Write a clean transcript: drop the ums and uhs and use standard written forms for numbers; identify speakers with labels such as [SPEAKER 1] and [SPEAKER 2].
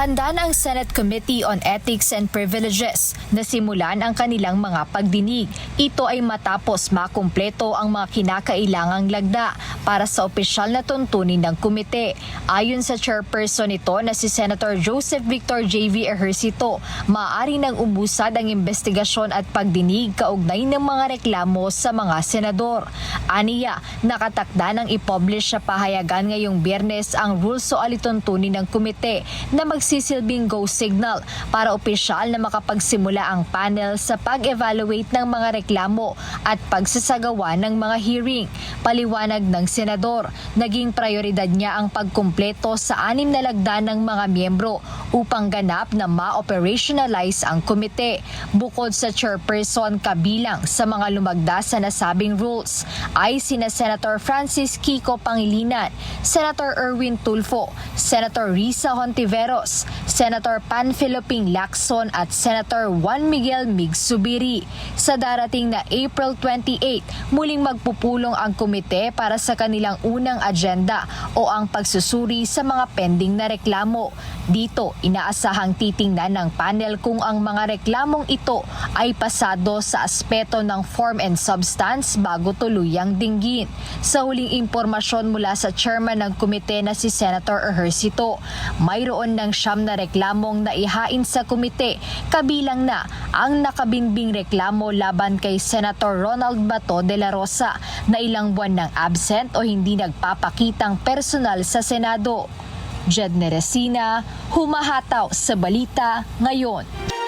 [SPEAKER 1] Handa na ang Senate Committee on Ethics and Privileges na simulan ang kanilang mga pagdinig. Ito ay matapos makumpleto ang mga kinakailangang lagda para sa opisyal na tuntunin ng komite. Ayon sa chairperson nito na si Senator Joseph Victor J.V. Ejercito, maaari nang umusad ang investigasyon at pagdinig kaugnay ng mga reklamo sa mga senador. Aniya, nakatakda ng i-publish sa pahayagan ngayong Biyernes ang rules o alituntunin ng komite na magsisilbing go signal para opisyal na makapagsimula ang panel sa pag-evaluate ng mga reklamo at pagsasagawa ng mga hearing. Paliwanag ng senador, naging prioridad niya ang pagkumpleto sa 6 na lagda ng mga miyembro upang ganap na ma-operationalize ang komite. Bukod sa chairperson, kabilang sa mga lumagda sa nasabing rules ay sina Senator Francis Kiko Pangilinan, Senator Erwin Tulfo, Senator Risa Hontiveros, Senator Panfilo Ping Lacson at Senator Juan Miguel Mig-Zubiri. Sa darating na April 28, muling magpupulong ang komite para sa kanilang unang agenda o ang pagsusuri sa mga pending na reklamo. Dito, inaasahang titingnan ng panel kung ang mga reklamong ito ay pasado sa aspeto ng form and substance bago tuluyang dinggin. Sa huling impormasyon mula sa chairman ng komite na si Senator Ejercito, mayroon ng 9 na reklamong naihain sa komite, kabilang na ang nakabinbing reklamo laban kay Senator Ronald Bato de la Rosa na ilang buwan nang absent o hindi nagpapakitang personal sa Senado. Jedne Resina, humahataw sa balita ngayon.